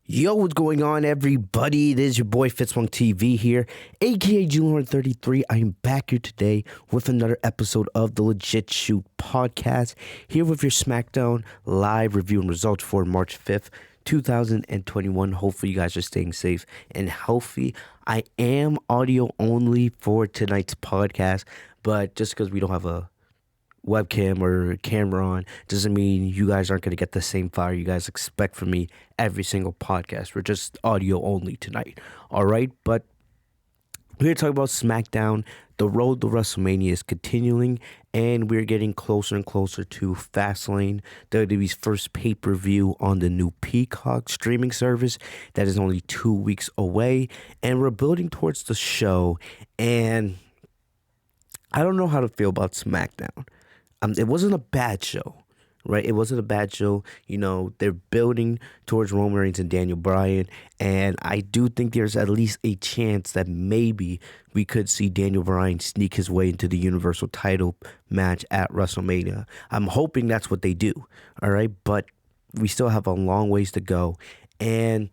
Yo, what's going on, everybody? This is your boy Fitzmonk TV here, aka Junior33. I am back here today with another episode of the Legit Shoot podcast. Here with your Smackdown live review and results for March 5th, 2021. Hopefully, you guys are staying safe and healthy. I am audio only for tonight's podcast, but just because we don't have a webcam or camera on doesn't mean you guys aren't going to get the same fire you guys expect from me every single podcast. We're just audio only tonight, all right? But we're talking about SmackDown. The road to WrestleMania is continuing, and we're getting closer and closer to Fastlane, WWE's first pay-per-view on the new Peacock streaming service that is only 2 weeks away, and we're building towards the show, and I don't know how to feel about SmackDown. It wasn't a bad show, right? It wasn't a bad show. You know, they're building towards Roman Reigns and Daniel Bryan, and I do think there's at least a chance that maybe we could see Daniel Bryan sneak his way into the Universal title match at WrestleMania. I'm hoping that's what they do, all right? But we still have a long ways to go, and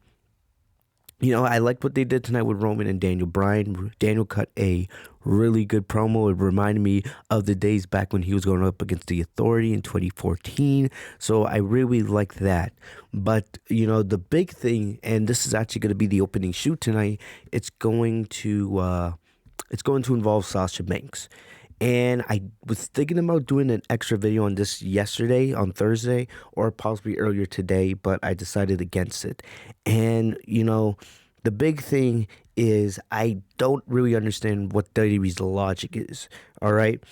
you know, I like what they did tonight with Roman and Daniel Bryan. Daniel cut a really good promo. It reminded me of the days back when he was going up against the Authority in 2014. So I really like that. But, you know, the big thing, and this is actually going to be the opening shoot tonight, it's going to involve Sasha Banks. And I was thinking about doing an extra video on this yesterday, on Thursday, or possibly earlier today, but I decided against it. And, you know, the big thing is I don't really understand what WWE's logic is, all right?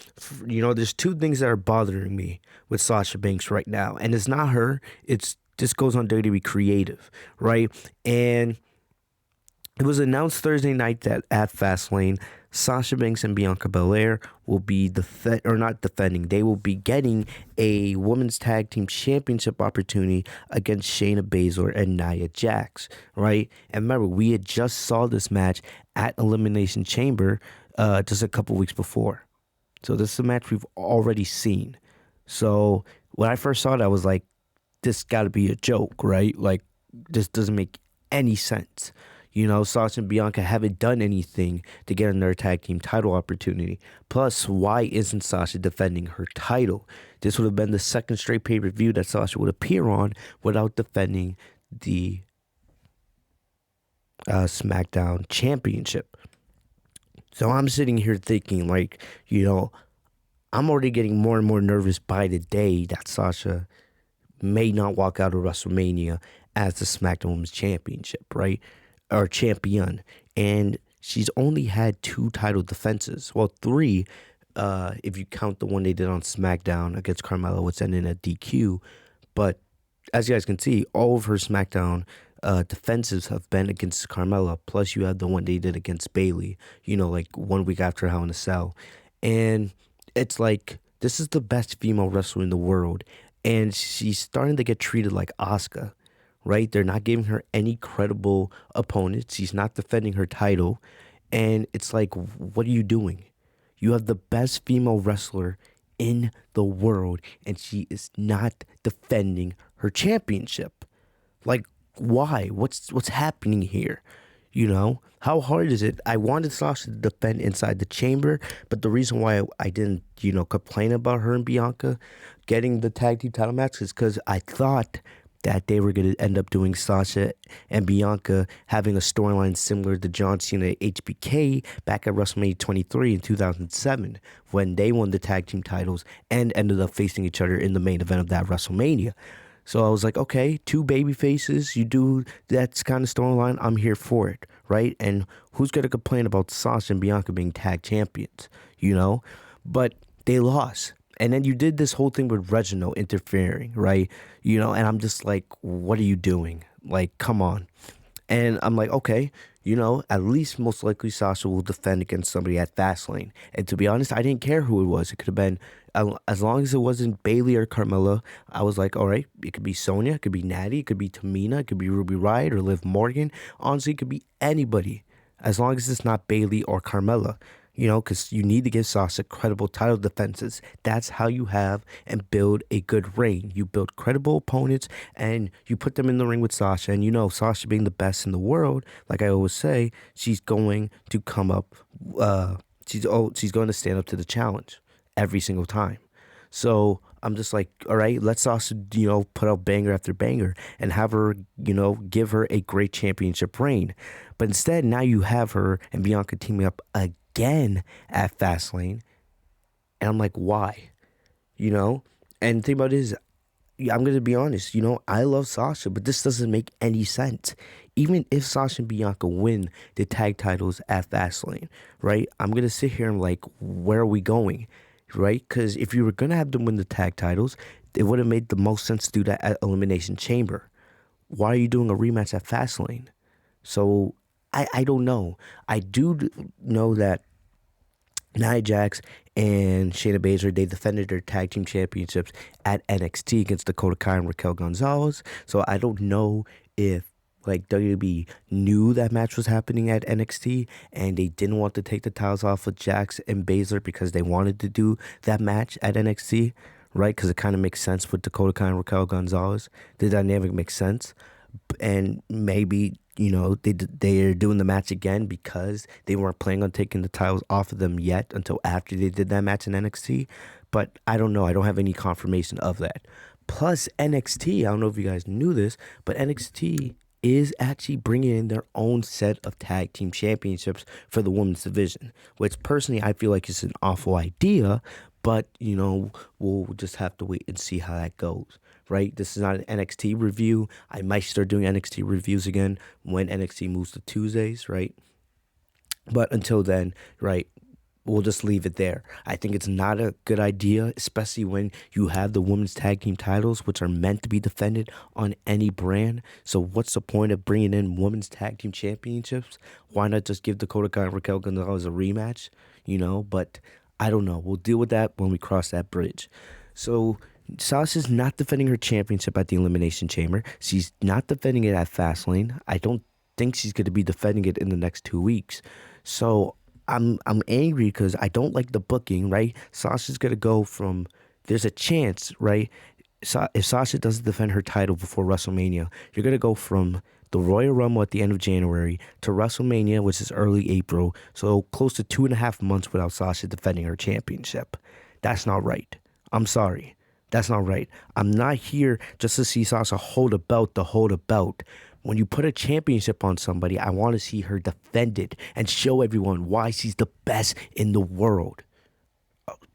You know, there's two things that are bothering me with Sasha Banks right now. And it's not her. This goes on WWE Creative, right? And it was announced Thursday night that at Fastlane, Sasha Banks and Bianca Belair will be not defending. They will be getting a women's tag team championship opportunity against Shayna Baszler and Nia Jax, right? And remember, we had just saw this match at Elimination Chamber just a couple weeks before. So this is a match we've already seen. So when I first saw it, I was like, this got to be a joke, right? Like, this doesn't make any sense. You know, Sasha and Bianca haven't done anything to get another tag team title opportunity. Plus, why isn't Sasha defending her title? This would have been the second straight pay-per-view that Sasha would appear on without defending the SmackDown Championship. So I'm sitting here thinking, like, you know, I'm already getting more and more nervous by the day that Sasha may not walk out of WrestleMania as the SmackDown Women's Championship, right? Or champion, and she's only had 2 title defenses. Well, 3, if you count the one they did on SmackDown against Carmella, which ended in a DQ. But as you guys can see, all of her SmackDown defenses have been against Carmella. Plus, you have the one they did against Bayley. You know, like 1 week after Hell in a Cell, and it's like this is the best female wrestler in the world, and she's starting to get treated like Asuka. Right? They're not giving her any credible opponents. She's not defending her title. And it's like, what are you doing? You have the best female wrestler in the world, and she is not defending her championship. Like, why? What's happening here? You know? How hard is it? I wanted Sasha to defend inside the chamber, but the reason why I didn't, you know, complain about her and Bianca getting the tag team title match is because I thought that they were going to end up doing Sasha and Bianca having a storyline similar to John Cena HBK back at WrestleMania 23 in 2007 when they won the tag team titles and ended up facing each other in the main event of that WrestleMania. So I was like, okay, 2 baby faces, you do that kind of storyline, I'm here for it, right? And who's going to complain about Sasha and Bianca being tag champions, you know? But they lost. And then you did this whole thing with Reginald interfering, right? You know, and I'm just like, what are you doing? Like, come on. And I'm like, okay, you know, at least most likely Sasha will defend against somebody at Fastlane. And to be honest, I didn't care who it was. It could have been, as long as it wasn't Bayley or Carmella, I was like, all right, it could be Sonya, it could be Natty, it could be Tamina, it could be Ruby Riott or Liv Morgan. Honestly, it could be anybody, as long as it's not Bayley or Carmella. because you need to give Sasha credible title defenses. That's how you have and build a good reign. You build credible opponents and you put them in the ring with Sasha. And Sasha being the best in the world, like I always say, she's going to come up. She's going to stand up to the challenge every single time. So I'm just like, all right, let's also, put out banger after banger and have her, give her a great championship reign. But instead, now you have her and Bianca teaming up again at Fastlane. And I'm like, why? And the thing about it is, I'm going to be honest, I love Sasha, but this doesn't make any sense. Even if Sasha and Bianca win the tag titles at Fastlane, right? I'm going to sit here and like, where are we going? Right? Because if you were going to have them win the tag titles, it would have made the most sense to do that at Elimination Chamber. Why are you doing a rematch at Fastlane? So, I don't know. I do know that Nia Jax and Shayna Baszler, they defended their tag team championships at NXT against Dakota Kai and Raquel Gonzalez. So, I don't know if WWE knew that match was happening at NXT and they didn't want to take the titles off of Jax and Baszler because they wanted to do that match at NXT, right? Because it kind of makes sense with Dakota Kai and Raquel Gonzalez. The dynamic makes sense. And maybe, they're doing the match again because they weren't planning on taking the titles off of them yet until after they did that match in NXT. But I don't know. I don't have any confirmation of that. Plus, NXT, I don't know if you guys knew this, but NXT is actually bringing in their own set of tag team championships for the women's division, which personally I feel like is an awful idea, but, we'll just have to wait and see how that goes, right? This is not an NXT review. I might start doing NXT reviews again when NXT moves to Tuesdays, right? But until then, right, we'll just leave it there. I think it's not a good idea, especially when you have the women's tag team titles, which are meant to be defended on any brand. So what's the point of bringing in women's tag team championships? Why not just give Dakota Kai and Raquel Gonzalez a rematch? But I don't know. We'll deal with that when we cross that bridge. So Sasha's not defending her championship at the Elimination Chamber. She's not defending it at Fastlane. I don't think she's going to be defending it in the next 2 weeks. So I'm angry because I don't like the booking, right? Sasha's going to go from, there's a chance, right? If Sasha doesn't defend her title before WrestleMania, you're going to go from the Royal Rumble at the end of January to WrestleMania, which is early April. So close to 2.5 months without Sasha defending her championship. That's not right. I'm sorry. That's not right. I'm not here just to see Sasha hold a belt to hold a belt. When you put a championship on somebody, I want to see her defend it and show everyone why she's the best in the world.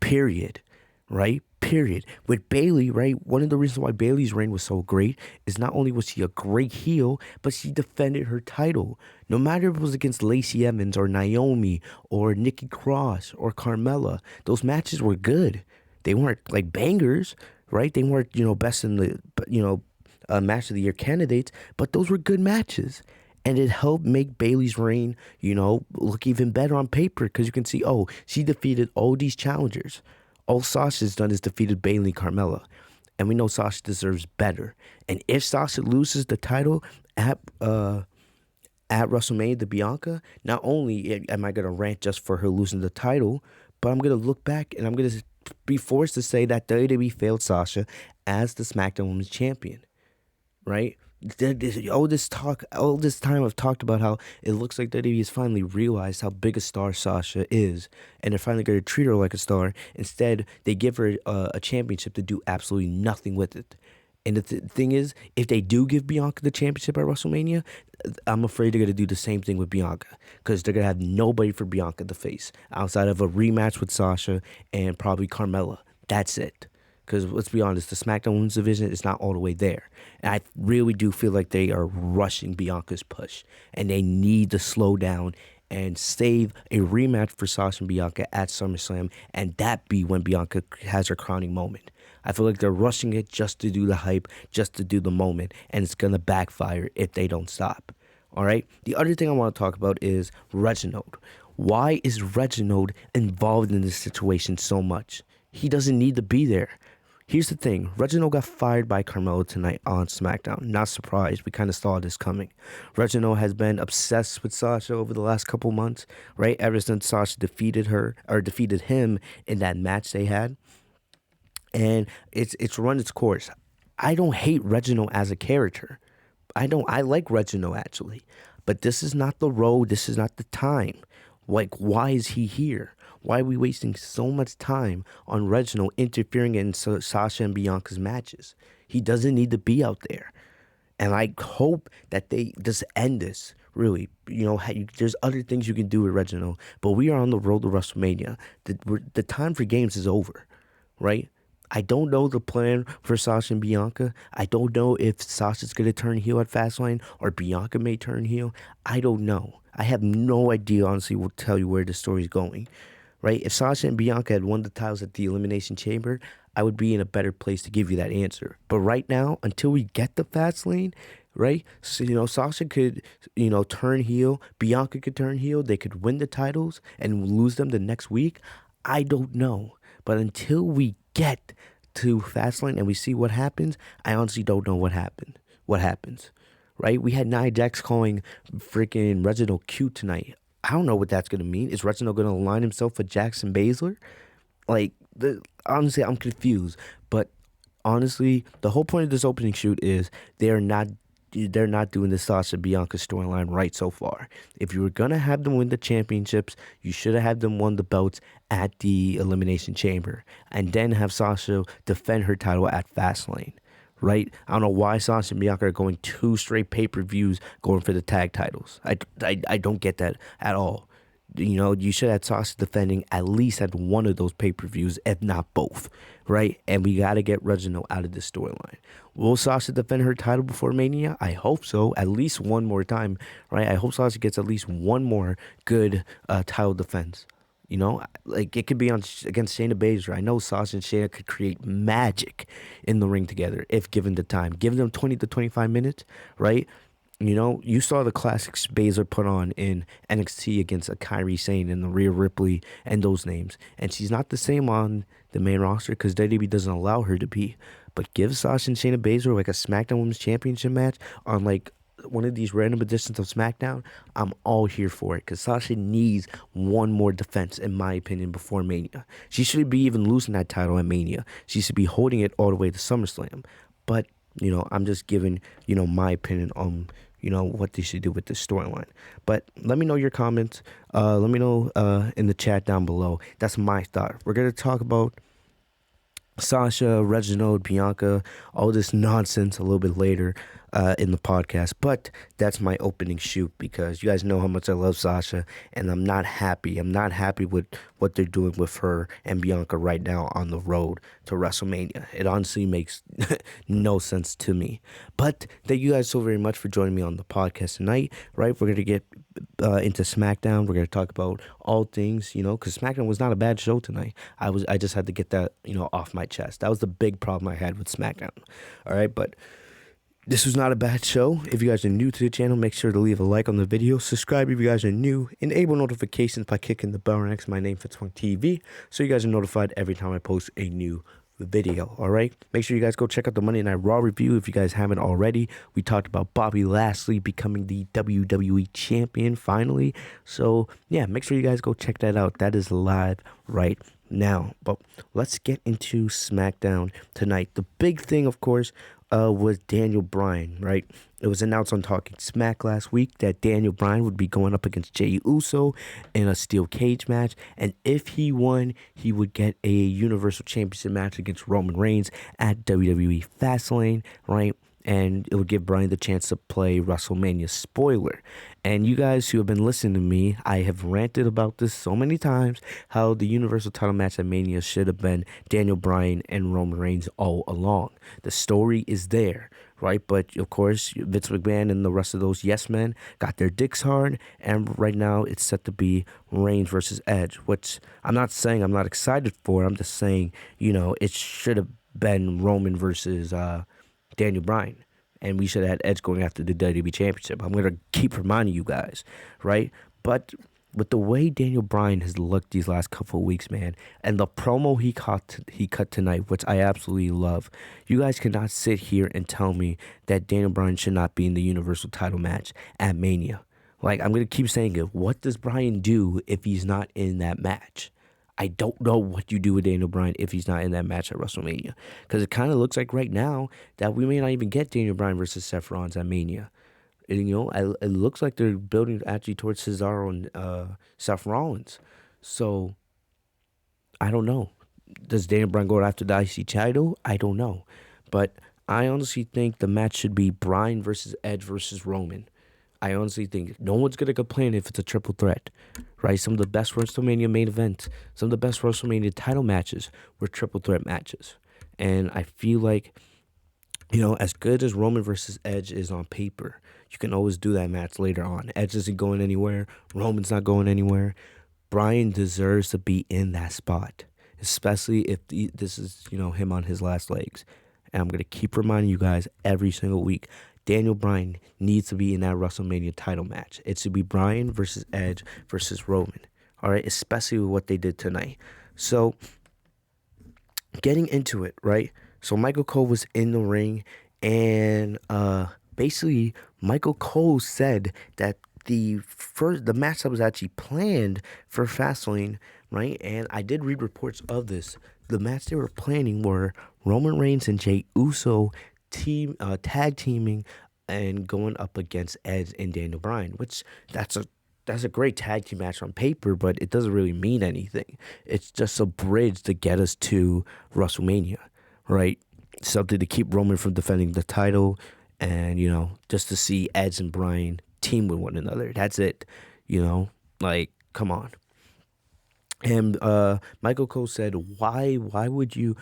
Period. Right? Period. With Bayley, right? One of the reasons why Bayley's reign was so great is not only was she a great heel, but she defended her title. No matter if it was against Lacey Evans or Naomi or Nikki Cross or Carmella, those matches were good. They weren't like bangers, right? They weren't, best in the, match of the year candidates, but those were good matches. And it helped make Bayley's reign, look even better on paper because you can see, she defeated all these challengers. All Sasha's done is defeated Bayley and Carmella. And we know Sasha deserves better. And if Sasha loses the title at WrestleMania to Bianca, not only am I going to rant just for her losing the title, but I'm going to look back and I'm going to be forced to say that WWE failed Sasha as the SmackDown Women's Champion, right? All this time I've talked about how it looks like WWE has finally realized how big a star Sasha is, and they're finally going to treat her like a star. Instead, they give her a championship to do absolutely nothing with it. And the thing is, if they do give Bianca the championship at WrestleMania, I'm afraid they're going to do the same thing with Bianca because they're going to have nobody for Bianca to face outside of a rematch with Sasha and probably Carmella. That's it. Because let's be honest, the SmackDown Women's Division is not all the way there. And I really do feel like they are rushing Bianca's push. And they need to slow down and save a rematch for Sasha and Bianca at SummerSlam. And that be when Bianca has her crowning moment. I feel like they're rushing it just to do the hype, just to do the moment. And it's going to backfire if they don't stop. All right? The other thing I want to talk about is Reginald. Why is Reginald involved in this situation so much? He doesn't need to be there. Here's the thing. Reginald got fired by Carmelo tonight on SmackDown. Not surprised. We kind of saw this coming. Reginald has been obsessed with Sasha over the last couple months, right? Ever since Sasha defeated him in that match they had. And it's run its course. I don't hate Reginald as a character. I like Reginald actually. But this is not the road. This is not the time. Like, why is he here? Why are we wasting so much time on Reginald interfering in Sasha and Bianca's matches? He doesn't need to be out there. And I hope that they just end this, really. There's other things you can do with Reginald, but we are on the road to WrestleMania. The time for games is over, right? I don't know the plan for Sasha and Bianca. I don't know if Sasha's going to turn heel at Fastlane or Bianca may turn heel. I don't know. I have no idea, honestly, will tell you where the story's going. Right? If Sasha and Bianca had won the titles at the Elimination Chamber, I would be in a better place to give you that answer. But right now, until we get the Fastlane, right? So, Sasha could, turn heel. Bianca could turn heel. They could win the titles and lose them the next week. I don't know. But until we get to Fastlane and we see what happens, I honestly don't know what happens. Right? We had Nia Jax calling freaking Reginald cute tonight. I don't know what that's going to mean. Is Reginald going to align himself with Jackson Baszler? Honestly, I'm confused. But honestly, the whole point of this opening shoot is they're not doing the Sasha Bianca storyline right so far. If you were going to have them win the championships, you should have had them won the belts at the Elimination Chamber. And then have Sasha defend her title at Fastlane. Right? I don't know why Sasha and Bianca are going 2 straight pay-per-views going for the tag titles. I don't get that at all. You should have Sasha defending at least at one of those pay-per-views, if not both, right? And we got to get Reginald out of this storyline. Will Sasha defend her title before Mania? I hope so, at least one more time, right? I hope Sasha gets at least one more good title defense. It could be against Shayna Baszler. I know Sasha and Shayna could create magic in the ring together if given the time. Give them 20 to 25 minutes, right? You saw the classics Baszler put on in NXT against Kairi Sane and the Rhea Ripley and those names. And she's not the same on the main roster because WWE doesn't allow her to be. But give Sasha and Shayna Baszler a SmackDown Women's Championship match on one of these random editions of SmackDown, I'm all here for it because Sasha needs one more defense, in my opinion, before Mania. She shouldn't be even losing that title at Mania. She should be holding it all the way to SummerSlam. But, I'm just giving, my opinion on, what they should do with this storyline. But let me know your comments. Let me know in the chat down below. That's my thought. We're going to talk about Sasha, Reginald, Bianca, all this nonsense a little bit later in the podcast. But that's my opening shoot because you guys know how much I love Sasha and I'm not happy. I'm not happy with what they're doing with her and Bianca right now on the road to WrestleMania. It honestly makes no sense to me. But thank you guys so very much for joining me on the podcast tonight, right? We're going to get into SmackDown. We're going to talk about all things, because SmackDown was not a bad show tonight. I just had to get that, off my chest. That was the big problem I had with SmackDown. All right, but this was not a bad show. If you guys are new to the channel, make sure to leave a like on the video. Subscribe if you guys are new. Enable notifications by clicking the bell right next to my name, Fitzmonk TV, so you guys are notified every time I post a new video. All right, make sure you guys go check out the Monday Night Raw review if you guys haven't already. We talked about Bobby Lashley becoming the WWE champion finally. So yeah, make sure you guys go check that out. That is live right now. But let's get into SmackDown tonight. The big thing, of course, was Daniel Bryan, right? It was announced on Talking Smack last week that Daniel Bryan would be going up against Jey Uso in a steel cage match. And if he won, he would get a Universal Championship match against Roman Reigns at WWE Fastlane, right? And it would give Bryan the chance to play WrestleMania. Spoiler. And you guys who have been listening to me, I have ranted about this so many times, how the Universal title match at Mania should have been Daniel Bryan and Roman Reigns all along. The story is there, right? But of course, Vince McMahon and the rest of those yes men got their dicks hard, and right now it's set to be Reigns versus Edge, which I'm not saying I'm not excited for. I'm just saying, it should have been Roman versus Daniel Bryan, and we should have had Edge going after the WWE Championship. I'm going to keep reminding you guys, right? But with the way Daniel Bryan has looked these last couple of weeks, man, and the promo he cut tonight, which I absolutely love. You guys cannot sit here and tell me that Daniel Bryan should not be in the Universal title match at Mania. Like, I'm going to keep saying it. What does Bryan do if he's not in that match? I don't know what you do with Daniel Bryan if he's not in that match at WrestleMania. Because it kind of looks like right now that we may not even get Daniel Bryan versus Seth Rollins at Mania. And, it looks like they're building actually towards Cesaro and Seth Rollins. So, I don't know. Does Daniel Bryan go after the IC title? I don't know. But I honestly think the match should be Bryan versus Edge versus Roman. I honestly think no one's going to complain if it's a triple threat, right? Some of the best WrestleMania main events, some of the best WrestleMania title matches were triple threat matches. And I feel like, as good as Roman versus Edge is on paper, you can always do that match later on. Edge isn't going anywhere. Roman's not going anywhere. Bryan deserves to be in that spot, especially if this is, him on his last legs. And I'm going to keep reminding you guys every single week, Daniel Bryan needs to be in that WrestleMania title match. It should be Bryan versus Edge versus Roman. All right, especially with what they did tonight. So, getting into it, right? So, Michael Cole was in the ring, and basically, Michael Cole said that the match that was actually planned for Fastlane, right? And I did read reports of this. The match they were planning were Roman Reigns and Jey Uso tag teaming and going up against Edge and Daniel Bryan, which that's a great tag team match on paper, but it doesn't really mean anything. It's just a bridge to get us to WrestleMania, right? Something to keep Roman from defending the title, and just to see Edge and Bryan team with one another. That's it. Like, come on. And Michael Cole said, why would you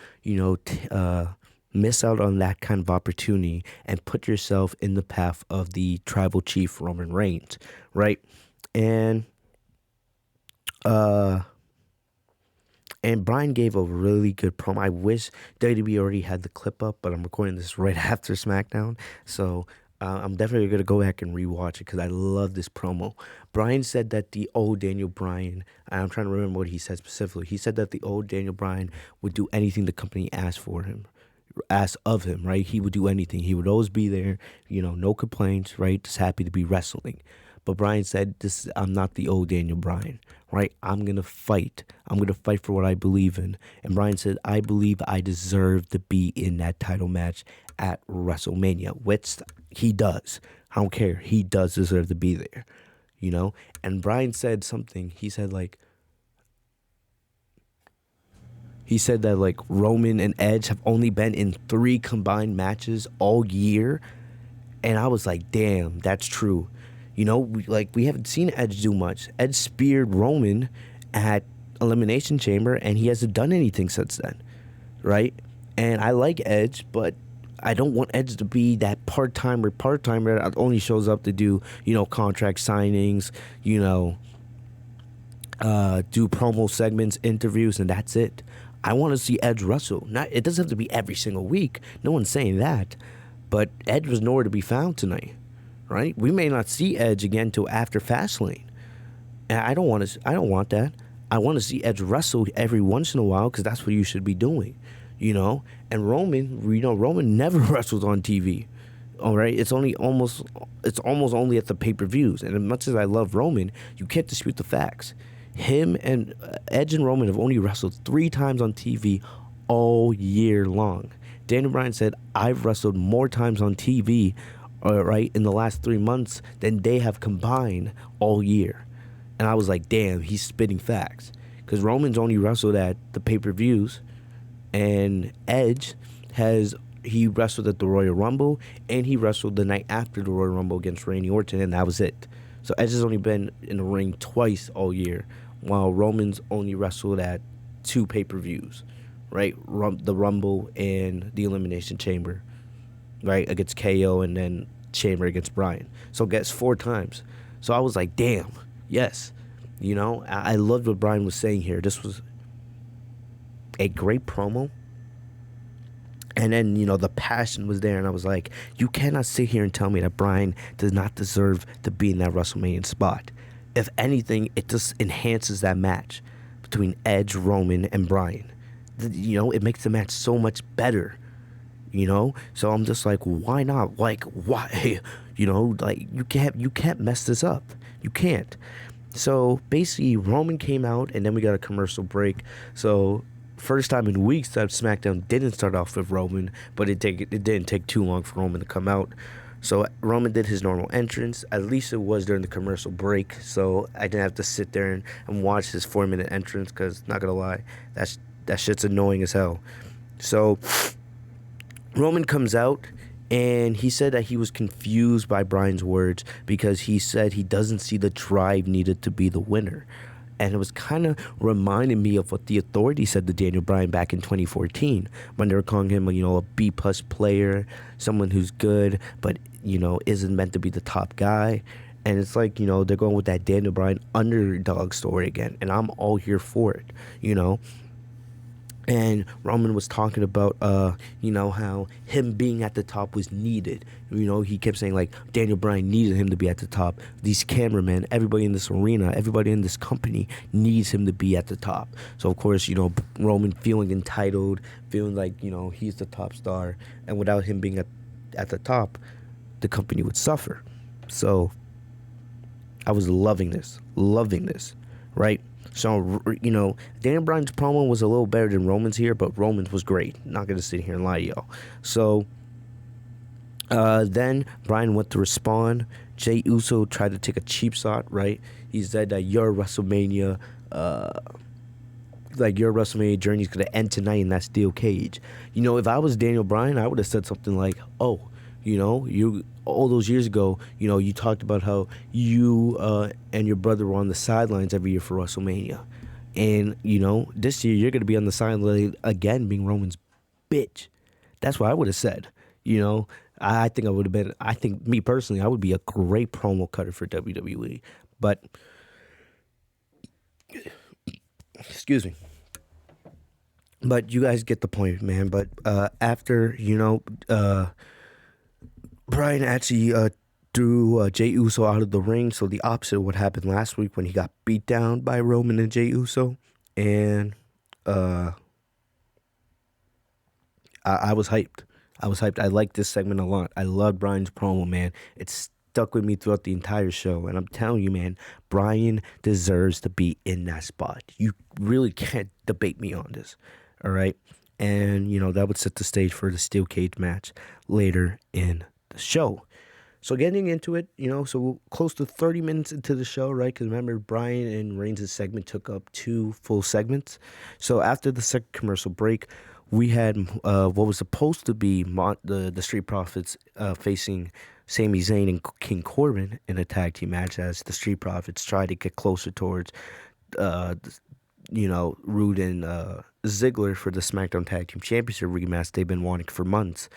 miss out on that kind of opportunity and put yourself in the path of the tribal chief Roman Reigns, right? And Bryan gave a really good promo. I wish WWE already had the clip up, but I'm recording this right after SmackDown, so I'm definitely going to go back and rewatch it because I love this promo. Bryan said that the old Daniel Bryan, and I'm trying to remember what he said specifically. He said that the old Daniel Bryan would do anything the company asked of him, right? He would do anything. He would always be there, no complaints, right? Just happy to be wrestling. But Bryan said, I'm not the old Daniel Bryan, right? I'm going to fight. I'm going to fight for what I believe in. And Bryan said, I believe I deserve to be in that title match at WrestleMania, which he does. I don't care. He does deserve to be there, And Bryan said something. He said, that Roman and Edge have only been in 3 combined matches all year. And I was like, damn, that's true. We haven't seen Edge do much. Edge speared Roman at Elimination Chamber, and he hasn't done anything since then, right? And I like Edge, but I don't want Edge to be that part-timer that only shows up to do, contract signings, do promo segments, interviews, and that's it. I want to see Edge wrestle. It doesn't have to be every single week. No one's saying that. But Edge was nowhere to be found tonight, right? We may not see Edge again until after Fastlane. And I don't want that. I want to see Edge wrestle every once in a while because that's what you should be doing, And Roman, Roman never wrestles on TV. All right, it's almost only at the pay-per-views. And as much as I love Roman, you can't dispute the facts. Him and Edge and Roman have only wrestled 3 times on TV all year long. Daniel Bryan said, I've wrestled more times on TV, right, in the last 3 months than they have combined all year. And I was like, damn, he's spitting facts. Because Roman's only wrestled at the pay-per-views, and Edge he wrestled at the Royal Rumble, and he wrestled the night after the Royal Rumble against Randy Orton, and that was it. So Edge has only been in the ring twice all year, while Roman's only wrestled at 2 pay-per-views, right? The Rumble and the Elimination Chamber, right? Against KO and then Chamber against Bryan. So it gets 4 times. So I was like, damn, yes. I loved what Bryan was saying here. This was a great promo. And then, the passion was there, and I was like, you cannot sit here and tell me that Bryan does not deserve to be in that WrestleMania spot. if anything, it just enhances that match between Edge, Roman, and Bryan. It makes the match so much better. So I'm just like, why not? Like, why? Like, you can't mess this up. You can't. So basically, Roman came out, and then we got a commercial break. So first time in weeks that SmackDown didn't start off with Roman, but it didn't take too long for Roman to come out. So Roman did his normal entrance. At least it was during the commercial break, so I didn't have to sit there and watch his 4-minute entrance. Cause not gonna lie, that shit's annoying as hell. So Roman comes out, and he said that he was confused by Bryan's words because he said he doesn't see the drive needed to be the winner. And it was kind of reminding me of what the Authority said to Daniel Bryan back in 2014 when they were calling him, a B-plus player, someone who's good, but, isn't meant to be the top guy. And it's like, they're going with that Daniel Bryan underdog story again. And I'm all here for it. And Roman was talking about, how him being at the top was needed. He kept saying, like, Daniel Bryan needed him to be at the top. These cameramen, everybody in this arena, everybody in this company needs him to be at the top. So, of course, Roman feeling entitled, feeling like, he's the top star. And without him being at the top, the company would suffer. So, I was loving this, right? So, Daniel Bryan's promo was a little better than Roman's here, but Roman's was great. Not going to sit here and lie to y'all. So, then Bryan went to respond. Jey Uso tried to take a cheap shot, right? He said that your WrestleMania journey is going to end tonight in that steel cage. If I was Daniel Bryan, I would have said something like, oh, you all those years ago, you talked about how you and your brother were on the sidelines every year for WrestleMania. And, this year you're going to be on the sideline again being Roman's bitch. That's what I would have said. I think me personally, I would be a great promo cutter for WWE. But, excuse me. But you guys get the point, man. But after, Bryan actually threw Jey Uso out of the ring, so the opposite of what happened last week when he got beat down by Roman and Jey Uso. And I was hyped. I liked this segment a lot. I loved Bryan's promo, man. It stuck with me throughout the entire show. And I'm telling you, man, Bryan deserves to be in that spot. You really can't debate me on this, all right? And, that would set the stage for the steel cage match later in the show. So getting into it, so close to 30 minutes into the show, right? Because remember, Bryan and Reigns' segment took up 2 full segments. So after the second commercial break, we had what was supposed to be the Street Profits facing Sami Zayn and King Corbin in a tag team match as the Street Profits try to get closer towards, Rude and Ziggler for the SmackDown Tag Team Championship rematch they've been wanting for months.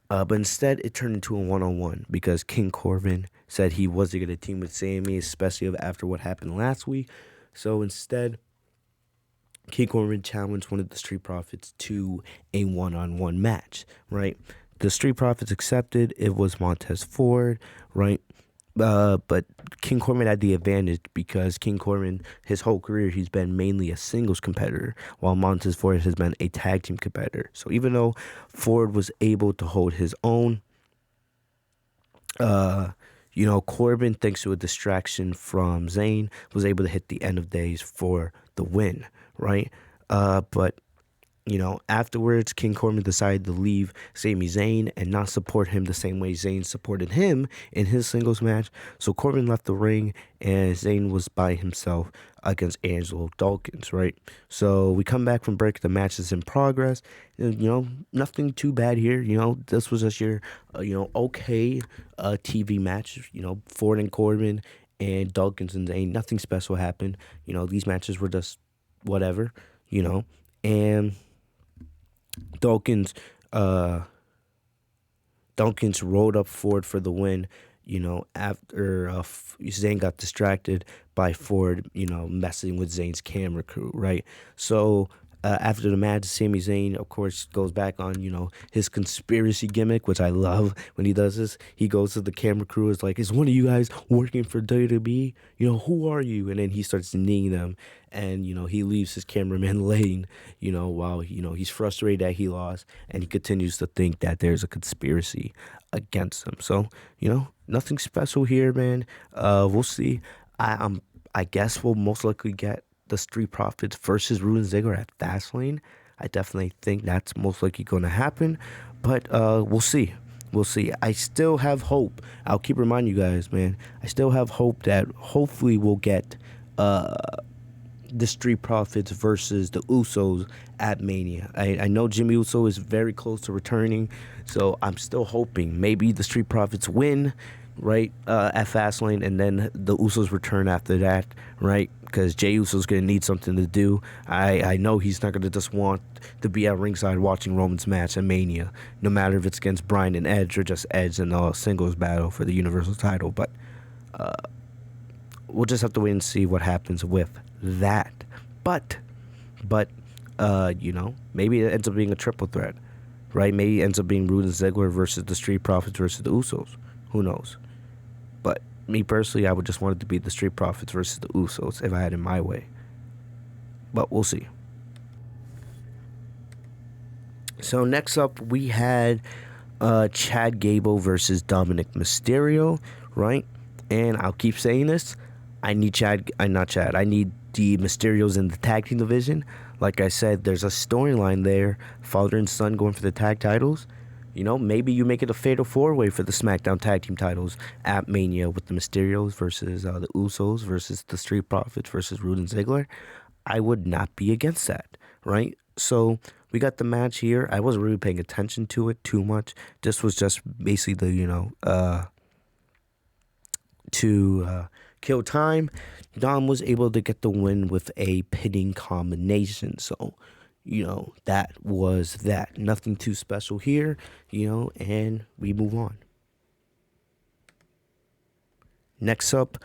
But instead, it turned into a one-on-one because King Corbin said he wasn't going to team with Sami, especially after what happened last week. So instead, King Corbin challenged one of the Street Profits to a one-on-one match, right? The Street Profits accepted. It was Montez Ford, right? But King Corbin had the advantage because King Corbin, his whole career, he's been mainly a singles competitor, while Montez Ford has been a tag team competitor. So even though Ford was able to hold his own, Corbin, thanks to a distraction from Zayn, was able to hit the end of days for the win, right? But afterwards, King Corbin decided to leave Sami Zayn and not support him the same way Zayn supported him in his singles match. So Corbin left the ring, and Zayn was by himself against Angelo Dawkins, right? So we come back from break. The match is in progress. Nothing too bad here. This was just your, okay TV match. Ford and Corbin and Dawkins and Zayn. Nothing special happened. These matches were just whatever, and Dawkins rolled up Ford for the win, after Zayn got distracted by Ford, messing with Zayn's camera crew, right? So After the match, Sami Zayn, of course, goes back on, his conspiracy gimmick, which I love when he does this. He goes to the camera crew, is like, is one of you guys working for WWE? Who are you? And then he starts kneeing them, and, he leaves his cameraman laying, while, he's frustrated that he lost, and he continues to think that there's a conspiracy against him. So, nothing special here, man. We'll see. I guess we'll most likely get the Street Profits versus Rude and Ziggler at Fastlane. I definitely think that's most likely going to happen, but we'll see. We'll see. I still have hope. I'll keep reminding you guys, man. I still have hope that hopefully we'll get the Street Profits versus the Usos at Mania. I know Jimmy Uso is very close to returning, so I'm still hoping maybe the Street Profits win, right, at Fastlane, and then the Usos return after that, right? Because Jey Uso's going to need something to do. I know he's not going to just want to be at ringside watching Roman's match at Mania, no matter if it's against Bryan and Edge or just Edge in a singles battle for the Universal title. But we'll just have to wait and see what happens with that. But maybe it ends up being a triple threat, right? Maybe it ends up being Rude and Ziggler versus the Street Profits versus the Usos. Who knows? But me personally, I would just want it to be the Street Profits versus the Usos if I had it my way. But we'll see. So next up, we had Chad Gable versus Dominic Mysterio, right? And I'll keep saying this. I need I need the Mysterios in the tag team division. Like I said, there's a storyline there. Father and son going for the tag titles. Maybe you make it a fatal four-way for the SmackDown tag team titles at Mania with the Mysterios versus the Usos versus the Street Profits versus Rude and Ziggler. I would not be against that, right? So we got the match here. I wasn't really paying attention to it too much. This was just basically, to kill time. Dom was able to get the win with a pinning combination. So, that was that. Nothing too special here, and we move on. Next up,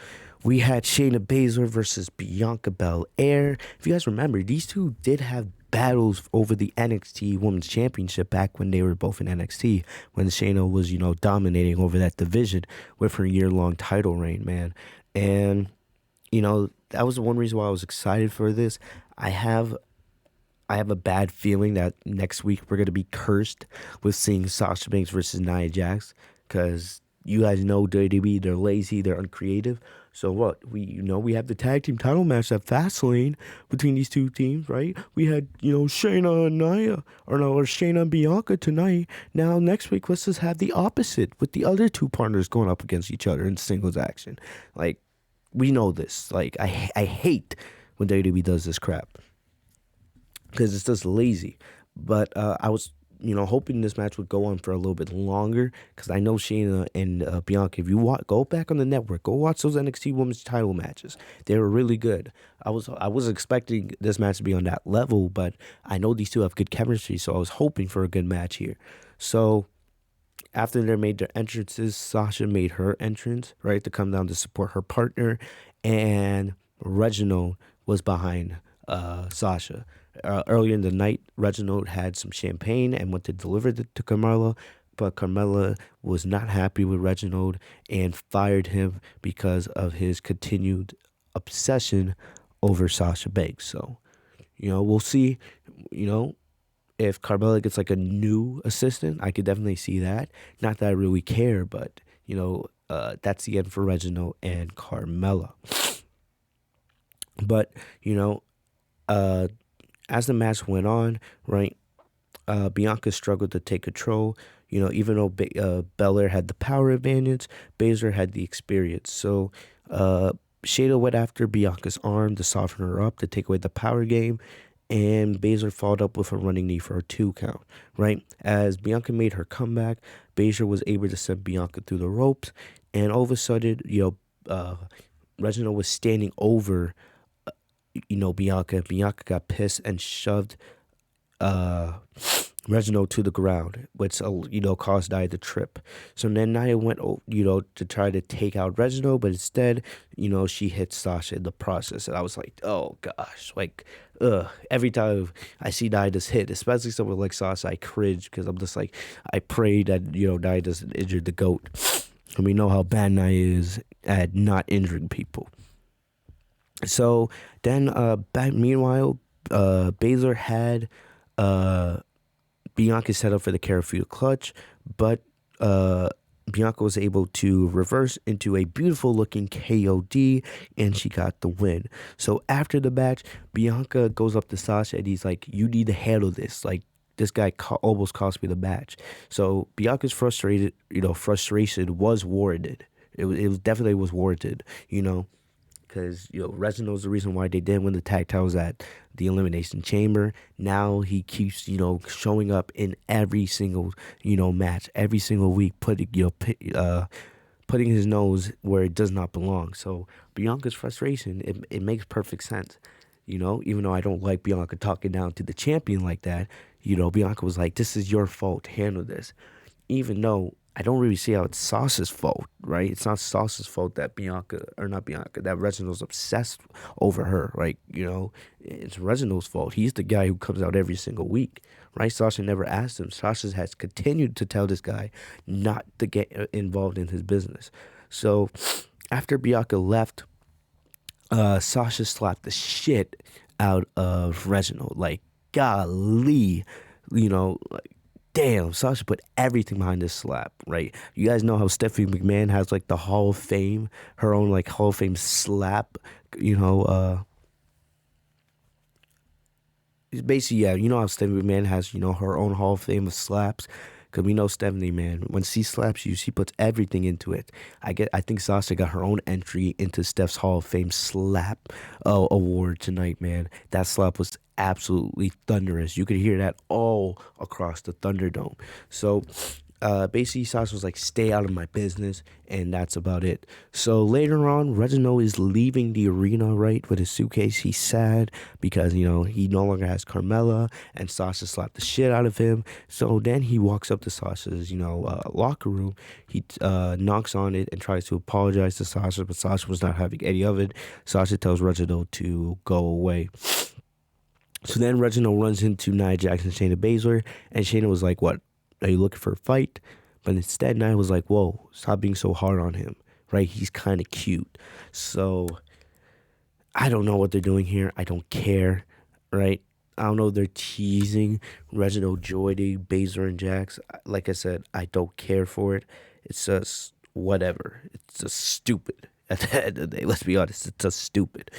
we had Shayna Baszler versus Bianca Belair. If you guys remember, these two did have battles over the NXT Women's Championship back when they were both in NXT, when Shayna was, dominating over that division with her year-long title reign, man. And, that was the one reason why I was excited for this. I have a bad feeling that next week we're going to be cursed with seeing Sasha Banks versus Nia Jax, because you guys know WWE, they're lazy, they're uncreative. So what? We have the tag team title match at Fastlane between these two teams, right? We had, Shayna and Nia, or Shayna and Bianca tonight. Now next week, let's just have the opposite with the other two partners going up against each other in singles action. Like, we know this. Like, I hate when WWE does this crap, because it's just lazy. But I was, hoping this match would go on for a little bit longer, because I know Shayna and Bianca, if you go back on the network, go watch those NXT Women's title matches. They were really good. I was expecting this match to be on that level, but I know these two have good chemistry, so I was hoping for a good match here. So after they made their entrances, Sasha made her entrance, right, to come down to support her partner, and Reginald was behind Sasha. Earlier in the night, Reginald had some champagne and went to deliver it to Carmella, but Carmella was not happy with Reginald and fired him because of his continued obsession over Sasha Banks. So, we'll see, if Carmella gets like a new assistant. I could definitely see that. Not that I really care, but, that's the end for Reginald and Carmella. But, as the match went on, right, Bianca struggled to take control. Even though Belair had the power advantage, Baszler had the experience. So Shayna went after Bianca's arm to soften her up, to take away the power game, and Baszler followed up with a running knee for a 2 count, right? As Bianca made her comeback, Baszler was able to send Bianca through the ropes, and all of a sudden, Reginald was standing over Bianca. Bianca got pissed and shoved Reginald to the ground, which caused Nia to trip. So then Nia went, to try to take out Reginald, but instead, she hit Sasha in the process, and I was like, oh gosh, like, ugh. Every time I see Nia just hit, especially someone like Sasha, I cringe because I'm just like, I pray that Nia doesn't injure the goat, and we know how bad Nia is at not injuring people. So then, meanwhile, Baszler had Bianca set up for the Karafuda clutch, but Bianca was able to reverse into a beautiful looking KOD, and she got the win. So after the match, Bianca goes up to Sasha and he's like, you need to handle this. Like, this guy almost cost me the match. So Bianca's frustration was warranted. It definitely was warranted, because Reginald's the reason why they didn't win the tag titles at the Elimination Chamber. Now he keeps showing up in every single match, every single week, putting his nose where it does not belong. So Bianca's frustration, it makes perfect sense. Even though I don't like Bianca talking down to the champion like that, Bianca was like, this is your fault, handle this. Even though I don't really see how it's Sasha's fault, right? It's not Sasha's fault that that Reginald's obsessed over her, right? It's Reginald's fault. He's the guy who comes out every single week, right? Sasha never asked him. Sasha has continued to tell this guy not to get involved in his business. So after Bianca left, Sasha slapped the shit out of Reginald. Like, golly, like, damn, Sasha put everything behind this slap, right? You guys know how Stephanie McMahon has like the Hall of Fame, her own like Hall of Fame slap, basically, yeah, how Stephanie McMahon has, her own Hall of Fame of slaps. Because we know Stephanie, man, when she slaps you, she puts everything into it. I think Sasha got her own entry into Steph's Hall of Fame slap award tonight, man. That slap was absolutely thunderous. You could hear that all across the Thunderdome. So basically, Sasha was like, stay out of my business, and that's about it. So later on, Reginald is leaving the arena, right, with his suitcase. He's sad because, he no longer has Carmella, and Sasha slapped the shit out of him. So then he walks up to Sasha's, locker room. He knocks on it and tries to apologize to Sasha, but Sasha was not having any of it. Sasha tells Reginald to go away. So then Reginald runs into Nia Jax and Shayna Baszler, and Shayna was like, what? Are you looking for a fight? But instead, Nia was like, whoa, stop being so hard on him, right? He's kind of cute. So I don't know what they're doing here. I don't care, right? I don't know. They're teasing Reginald joining Baszler and Jax. Like I said, I don't care for it. It's just whatever. It's just stupid. At the end of the day, let's be honest, it's just stupid.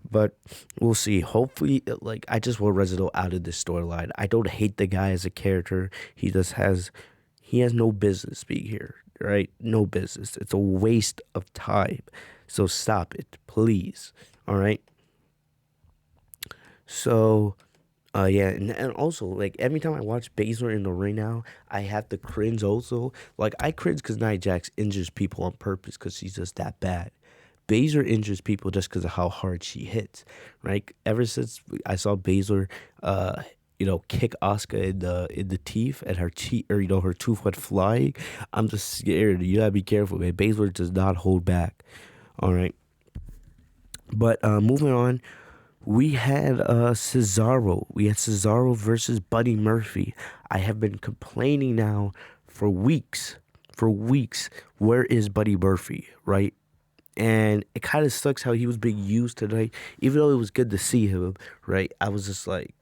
But we'll see. Hopefully, I just want Reginald out of this storyline. I don't hate the guy as a character. He has no business being here, right? No business. It's a waste of time. So stop it, please. All right? So, yeah, and also, like, every time I watch Baszler in the ring now, I have to cringe also. Like, I cringe because Nia Jax injures people on purpose because she's just that bad. Baszler injures people just because of how hard she hits, right? Ever since I saw Baszler, kick Asuka in the teeth and her her tooth went flying, I'm just scared. You gotta be careful, man. Baszler does not hold back. All right, but moving on, we had Cesaro. We had Cesaro versus Buddy Murphy. I have been complaining now for weeks. Where is Buddy Murphy, right? And it kind of sucks how he was being used tonight. Even though it was good to see him, right? I was just like,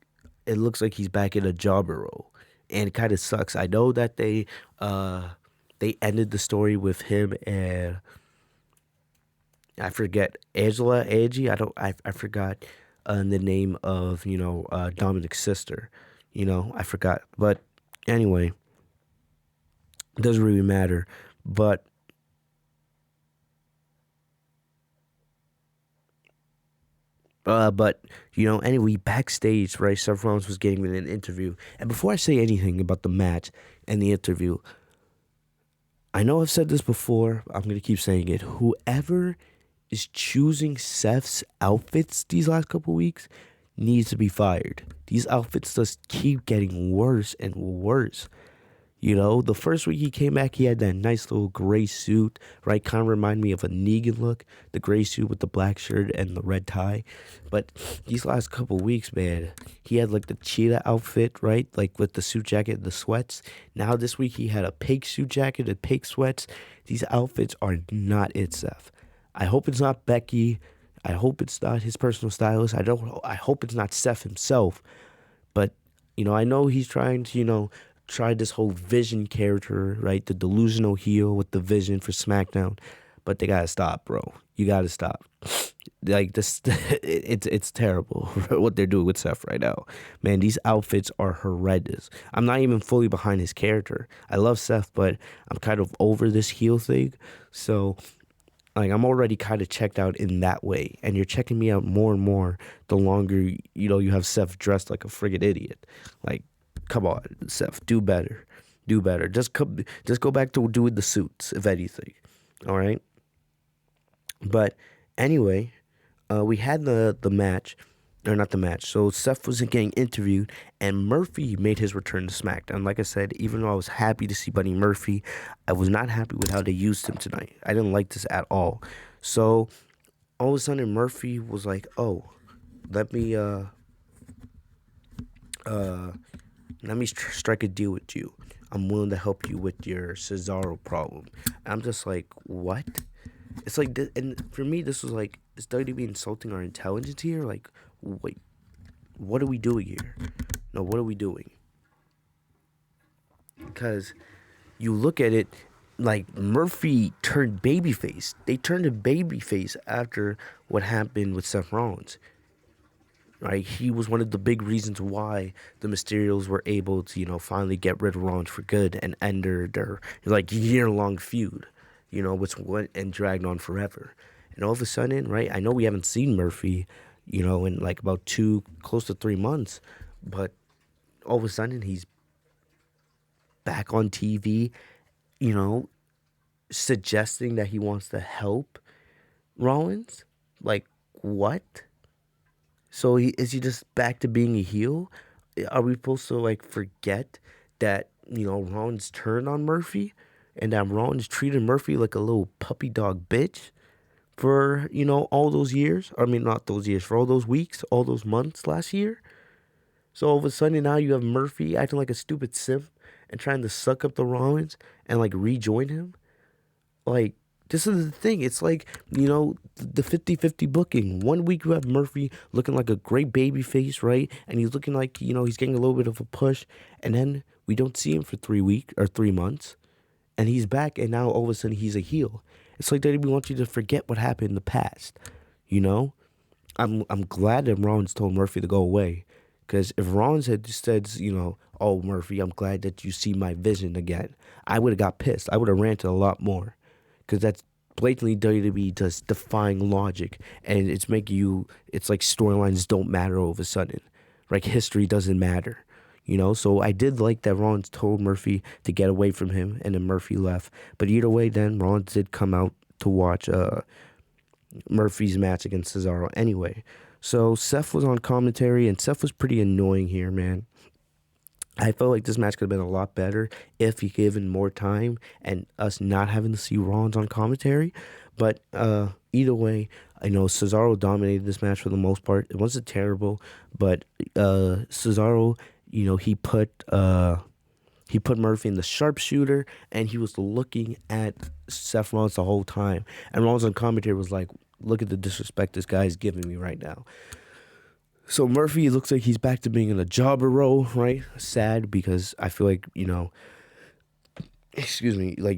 it looks like he's back in a jobber role. And it kind of sucks. I know that they ended the story with him and I forget Angie. I forgot the name of Dominic's sister. I forgot. But anyway, it doesn't really matter. But anyway, backstage, right, Seth Rollins was getting an interview. And before I say anything about the match and the interview, I know I've said this before, I'm going to keep saying it. Whoever is choosing Seth's outfits these last couple weeks, needs to be fired. These outfits just keep getting worse and worse. You know, the first week he came back, he had that nice little gray suit, right? Kind of remind me of a Negan look, the gray suit with the black shirt and the red tie. But these last couple weeks, man, he had like the cheetah outfit, right? Like with the suit jacket and the sweats. Now this week he had a pink suit jacket and pink sweats. These outfits are not it, Seth. I hope it's not Becky. I hope it's not his personal stylist. I hope it's not Seth himself. But, I know he's trying to, try this whole Vision character, right? The delusional heel with the Vision for SmackDown. But they gotta stop, bro. You gotta stop. Like this, it's terrible what they're doing with Seth right now. Man, these outfits are horrendous. I'm not even fully behind his character. I love Seth, but I'm kind of over this heel thing. So, like, I'm already kind of checked out in that way. And you're checking me out more and more the longer, you have Seth dressed like a friggin' idiot. Like, come on, Seth, do better. Do better. Just go back to doing the suits, if anything. All right? But anyway, we had the match, or not the match. So Seth was getting interviewed, and Murphy made his return to SmackDown. Like I said, even though I was happy to see Buddy Murphy, I was not happy with how they used him tonight. I didn't like this at all. So all of a sudden, Murphy was like, "Oh, let me strike a deal with you. I'm willing to help you with your Cesaro problem." I'm just like, what? It's like, and for me, this was like, is WWE insulting our intelligence here? Like, wait, what are we doing here? No, what are we doing? Because you look at it, like, Murphy turned babyface. They turned a babyface after what happened with Seth Rollins. Right, he was one of the big reasons why the Mysterios were able to, finally get rid of Rollins for good and end their like year-long feud, which went and dragged on forever. And all of a sudden, right, I know we haven't seen Murphy, in like about close to 3 months, but all of a sudden he's back on TV, suggesting that he wants to help Rollins. Like, what? So is he just back to being a heel? Are we supposed to like forget that, Rollins turned on Murphy and that Rollins treated Murphy like a little puppy dog bitch for, all those years? I mean, not those years, for all those weeks, all those months last year. So all of a sudden now you have Murphy acting like a stupid simp and trying to suck up the Rollins and like rejoin him. Like, this is the thing. It's like, the 50-50 booking. 1 week you have Murphy looking like a great baby face, right? And he's looking like, he's getting a little bit of a push. And then we don't see him for 3 weeks or 3 months. And he's back, and now all of a sudden he's a heel. It's like WWE wants you to forget what happened in the past, I'm glad that Rollins told Murphy to go away. Because if Rollins had just said, "Oh, Murphy, I'm glad that you see my vision again," I would have got pissed. I would have ranted a lot more. Because that's blatantly WWE just defying logic. And it's like storylines don't matter all of a sudden. Like, history doesn't matter. So I did like that Rollins told Murphy to get away from him, and then Murphy left. But either way, then Rollins did come out to watch Murphy's match against Cesaro anyway. So Seth was on commentary, and Seth was pretty annoying here, man. I felt like this match could have been a lot better if he given more time and us not having to see Rollins on commentary. But either way, I know Cesaro dominated this match for the most part. It wasn't terrible, but Cesaro, he put Murphy in the sharpshooter, and he was looking at Seth Rollins the whole time. And Rollins on commentary was like, "Look at the disrespect this guy is giving me right now." So Murphy looks like he's back to being in a jobber role, right? Sad, because I feel like, like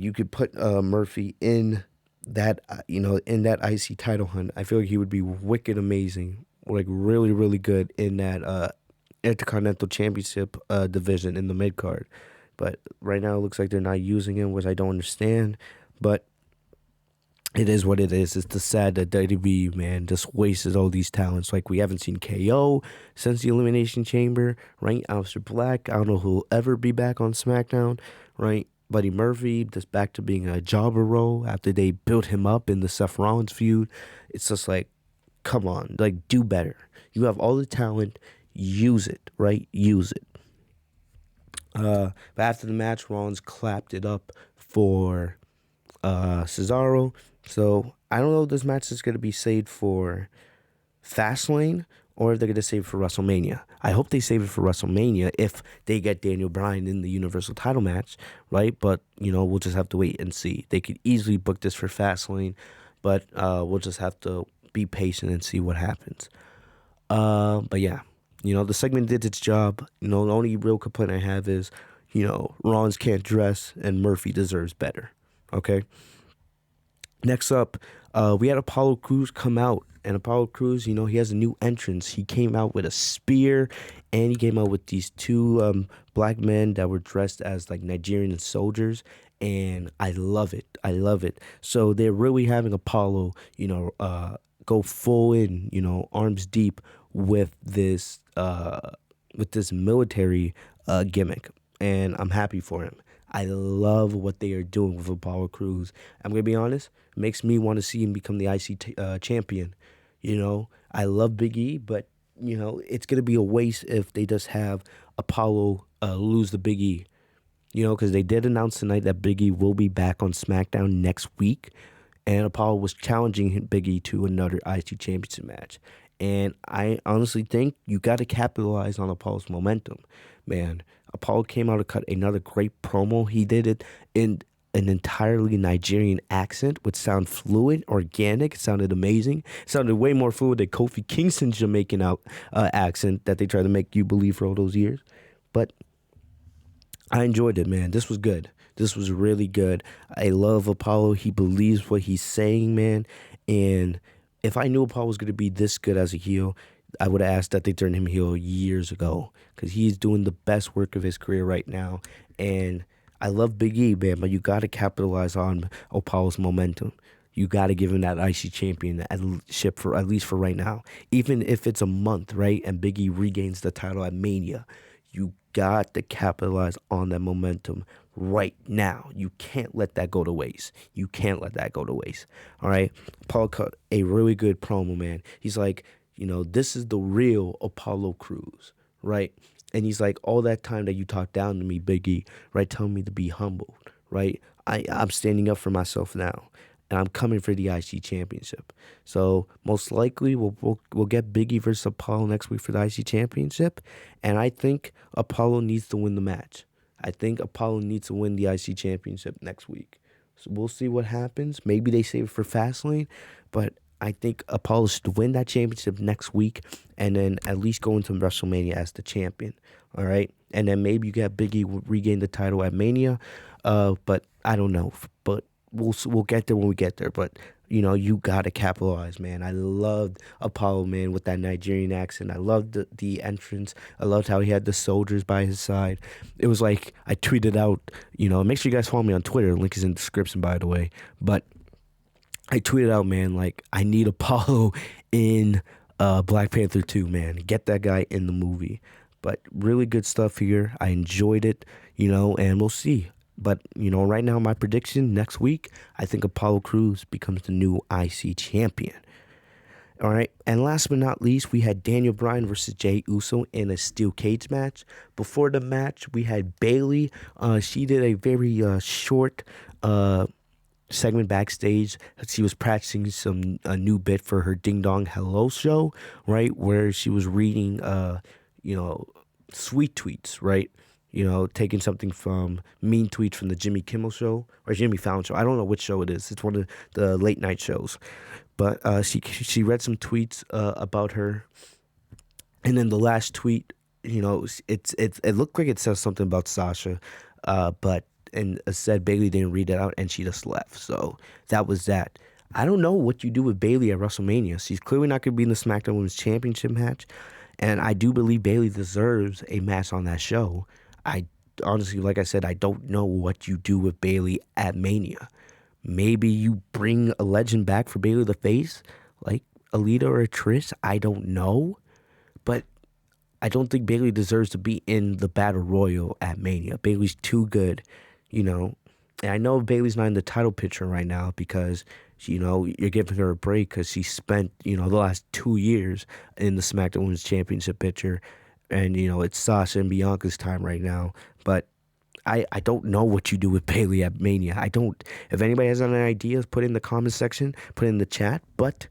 you could put Murphy in that, in that IC title hunt. I feel like he would be wicked amazing, like really, really good in that Intercontinental Championship division in the mid card. But right now it looks like they're not using him, which I don't understand. But it is what it is. It's the sad that WWE, man, just wasted all these talents. Like, we haven't seen KO since the Elimination Chamber, right? Aleister Black, I don't know who'll ever be back on SmackDown, right? Buddy Murphy, just back to being a jobber role after they built him up in the Seth Rollins feud. It's just like, come on, like, do better. You have all the talent, use it, right? Use it. But after the match, Rollins clapped it up for Cesaro. So I don't know if this match is going to be saved for Fastlane or if they're going to save it for WrestleMania. I hope they save it for WrestleMania if they get Daniel Bryan in the Universal title match, right? But, we'll just have to wait and see. They could easily book this for Fastlane, but we'll just have to be patient and see what happens. But yeah, the segment did its job. The only real complaint I have is, Rollins can't dress and Murphy deserves better. Okay. Next up, we had Apollo Crews come out. And Apollo Crews, he has a new entrance. He came out with a spear, and he came out with these two black men that were dressed as like Nigerian soldiers. And I love it. I love it. So they're really having Apollo, go full in, arms deep with this military gimmick. And I'm happy for him. I love what they are doing with Apollo Crews. I'm going to be honest, it makes me want to see him become the IC champion. I love Big E, but, it's going to be a waste if they just have Apollo lose the Big E. Because they did announce tonight that Big E will be back on SmackDown next week. And Apollo was challenging Big E to another IC championship match. And I honestly think you got to capitalize on Apollo's momentum, man. Apollo came out to cut another great promo. He did it in an entirely Nigerian accent, which sounded fluid, organic. It sounded amazing. It sounded way more fluid than Kofi Kingston's Jamaican accent that they tried to make you believe for all those years. But I enjoyed it, man. This was good. This was really good. I love Apollo. He believes what he's saying, man. And if I knew Apollo was going to be this good as a heel, I would have asked that they turn him heel years ago because he's doing the best work of his career right now. And I love Big E, man, but you got to capitalize on Apollo's momentum. You got to give him that IC championship for at least for right now. Even if it's a month, right, and Big E regains the title at Mania, you got to capitalize on that momentum right now. You can't let that go to waste. You can't let that go to waste. All right? Paul cut a really good promo, man. He's like, this is the real Apollo Crews, right? And he's like, all that time that you talked down to me, Big E, right, telling me to be humble, right? I'm standing up for myself now, and I'm coming for the IC championship. So most likely we'll get Big E versus Apollo next week for the IC championship, and I think Apollo needs to win the match. I think Apollo needs to win the IC championship next week. So we'll see what happens. Maybe they save it for Fastlane, but I think Apollo should win that championship next week and then at least go into WrestleMania as the champion, all right? And then maybe you get Big E regain the title at Mania, but I don't know. But we'll get there when we get there. But, you got to capitalize, man. I loved Apollo, man, with that Nigerian accent. I loved the entrance. I loved how he had the soldiers by his side. It was like I tweeted out, make sure you guys follow me on Twitter. The link is in the description, by the way. But I tweeted out, man, like, I need Apollo in Black Panther 2, man. Get that guy in the movie. But really good stuff here. I enjoyed it, and we'll see. But, right now, my prediction next week, I think Apollo Crews becomes the new IC champion. All right. And last but not least, we had Daniel Bryan versus Jey Uso in a steel cage match. Before the match, we had Bayley. She did a very short segment backstage. She was practicing a new bit for her Ding Dong Hello show, right, where she was reading sweet tweets, right, taking something from mean tweets from the Jimmy Kimmel show or Jimmy Fallon show. I don't know which show it is. It's one of the late night shows, but she read some tweets about her, and then the last tweet, it looked like it says something about Sasha, but and said Bayley didn't read it out and she just left. So that was that. I don't know what you do with Bayley at WrestleMania. She's clearly not going to be in the SmackDown Women's Championship match. And I do believe Bayley deserves a match on that show. I honestly, like I said, I don't know what you do with Bayley at Mania. Maybe you bring a legend back for Bayley to face, like Alita or Trish. I don't know. But I don't think Bayley deserves to be in the Battle Royal at Mania. Bayley's too good. And I know Bayley's not in the title picture right now because, You're giving her a break because she spent, the last 2 years in the SmackDown Women's Championship picture. And, it's Sasha and Bianca's time right now. But I don't know what you do with Bayley at Mania. I don't. If anybody has any ideas, put it in the comment section, put it in the chat. But,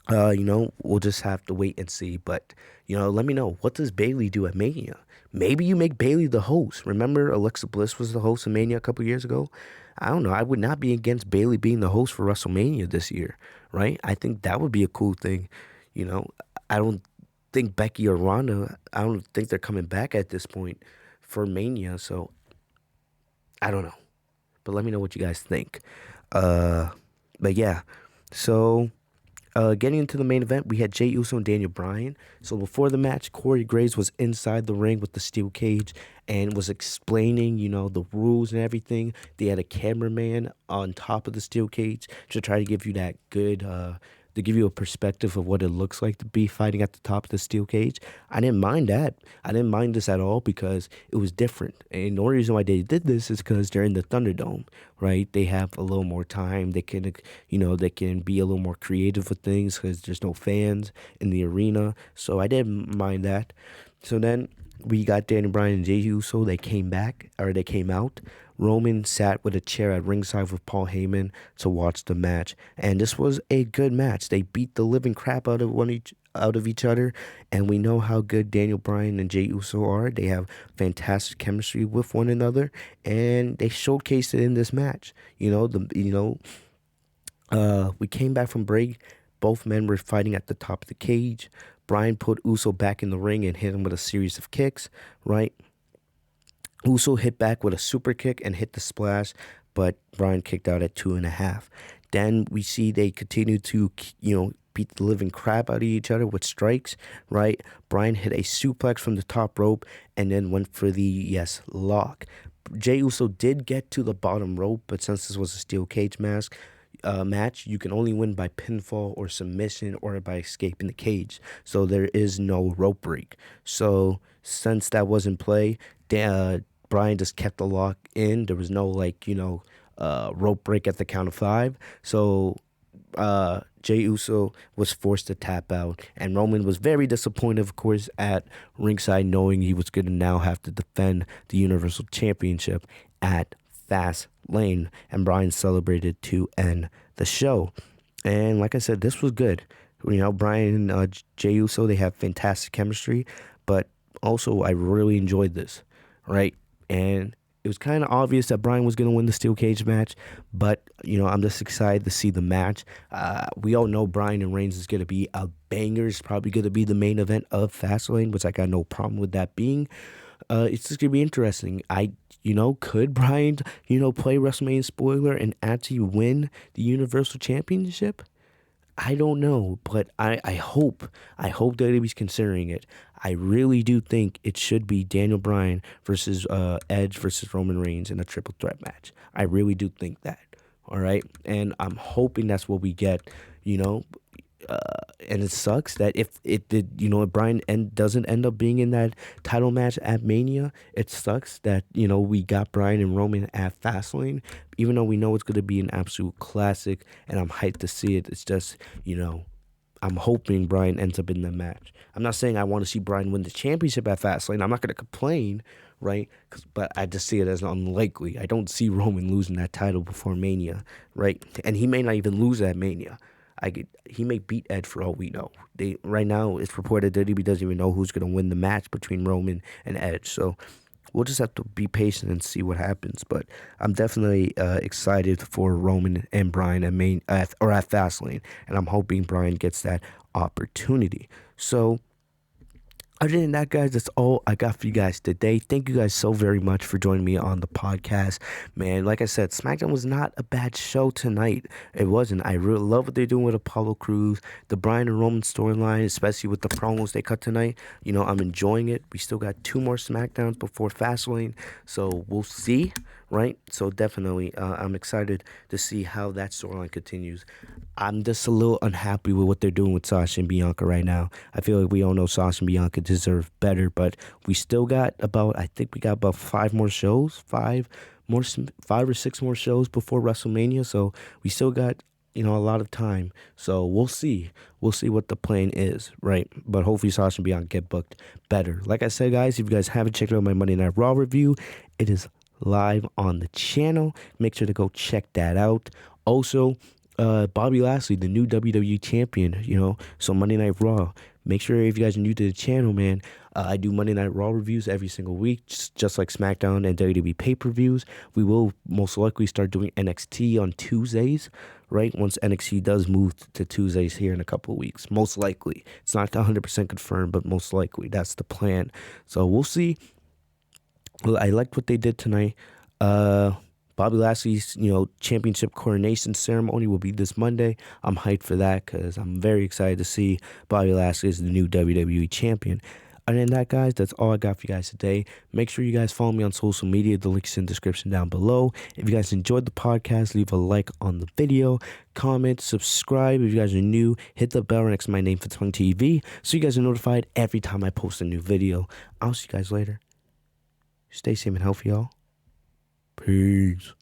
we'll just have to wait and see. But, let me know. What does Bayley do at Mania? Maybe you make Bayley the host. Remember Alexa Bliss was the host of Mania a couple years ago? I don't know. I would not be against Bayley being the host for WrestleMania this year, right? I think that would be a cool thing. I don't think Becky or Ronda, I don't think they're coming back at this point for Mania. So, I don't know. But let me know what you guys think. But yeah, so getting into the main event, we had Jey Uso and Daniel Bryan. So before the match, Corey Graves was inside the ring with the steel cage and was explaining, the rules and everything. They had a cameraman on top of the steel cage to try to give you that good, to give you a perspective of what it looks like to be fighting at the top of the steel cage. I didn't mind that. I didn't mind this at all because it was different. And the only reason why they did this is because they're in the Thunderdome, right? They have a little more time. They can, they can be a little more creative with things because there's no fans in the arena. So I didn't mind that. So then we got Daniel Bryan and Jey Uso. They came out. Roman sat with a chair at ringside with Paul Heyman to watch the match, and this was a good match. They beat the living crap out of each other, and we know how good Daniel Bryan and Jey Uso are. They have fantastic chemistry with one another, and they showcased it in this match. We came back from break. Both men were fighting at the top of the cage. Bryan put Uso back in the ring and hit him with a series of kicks, right? Uso hit back with a super kick and hit the splash, but Bryan kicked out at 2.5. Then we see they continue to, beat the living crap out of each other with strikes, right? Bryan hit a suplex from the top rope and then went for the, lock. Jey Uso did get to the bottom rope, but since this was a steel cage match, you can only win by pinfall or submission or by escaping the cage. So there is no rope break. So since that was in play, Bryan just kept the lock in. There was no rope break at the count of 5. So Jey Uso was forced to tap out, and Roman was very disappointed, of course, at ringside, knowing he was going to now have to defend the Universal Championship at Fastlane, and Bryan celebrated to end the show. And like I said, this was good. Bryan and Jey Uso, they have fantastic chemistry, but also I really enjoyed this, right? And it was kind of obvious that Bryan was going to win the steel cage match, but, I'm just excited to see the match. We all know Bryan and Reigns is going to be a banger. It's probably going to be the main event of Fastlane, which I got no problem with that being. It's just going to be interesting. Could Bryan, play WrestleMania spoiler and actually win the Universal Championship? I don't know, but I hope WWE's considering it. I really do think it should be Daniel Bryan versus Edge versus Roman Reigns in a triple threat match. I really do think that. All right, and I'm hoping that's what we get. And it sucks that if Bryan doesn't end up being in that title match at Mania, it sucks that, we got Bryan and Roman at Fastlane, even though we know it's going to be an absolute classic, and I'm hyped to see it. It's just, I'm hoping Bryan ends up in the match. I'm not saying I want to see Bryan win the championship at Fastlane. I'm not going to complain, right? But I just see it as unlikely. I don't see Roman losing that title before Mania, right? And he may not even lose at Mania. He may beat Edge for all we know. Right now, it's reported that WWE doesn't even know who's going to win the match between Roman and Edge. So we'll just have to be patient and see what happens. But I'm definitely excited for Roman and Bryan at Fastlane, and I'm hoping Bryan gets that opportunity. So other than that, guys, that's all I got for you guys today. Thank you guys so very much for joining me on the podcast. Man, like I said, SmackDown was not a bad show tonight. It wasn't. I really love what they're doing with Apollo Crews, the Bryan and Roman storyline, especially with the promos they cut tonight. I'm enjoying it. We still got 2 more SmackDowns before Fastlane, so we'll see, right? So definitely, I'm excited to see how that storyline continues. I'm just a little unhappy with what they're doing with Sasha and Bianca right now. I feel like we all know Sasha and Bianca deserve better, but we still got about 5 more shows, 5 5 or 6 more shows before WrestleMania, so we still got a lot of time. So we'll see what the plan is, right? But hopefully Sasha and Beyond get booked better. Like I said, guys, if you guys haven't checked out my Monday Night Raw review, it is live on the channel. Make sure to go check that out. Also, Bobby Lashley, the new WWE champion, so Monday Night Raw. Make sure if you guys are new to the channel, man, I do Monday Night Raw reviews every single week, just like SmackDown and WWE pay-per-views. We will most likely start doing NXT on Tuesdays, right? Once NXT does move to Tuesdays here in a couple of weeks, most likely. It's not 100% confirmed, but most likely. That's the plan. So we'll see. Well, I liked what they did tonight. Bobby Lashley's, championship coronation ceremony will be this Monday. I'm hyped for that because I'm very excited to see Bobby Lashley as the new WWE champion. Other than that, guys, that's all I got for you guys today. Make sure you guys follow me on social media. The link's in the description down below. If you guys enjoyed the podcast, leave a like on the video, comment, subscribe. If you guys are new, hit the bell next to my name, Fitzmonk TV, so you guys are notified every time I post a new video. I'll see you guys later. Stay safe and healthy, y'all. Peace.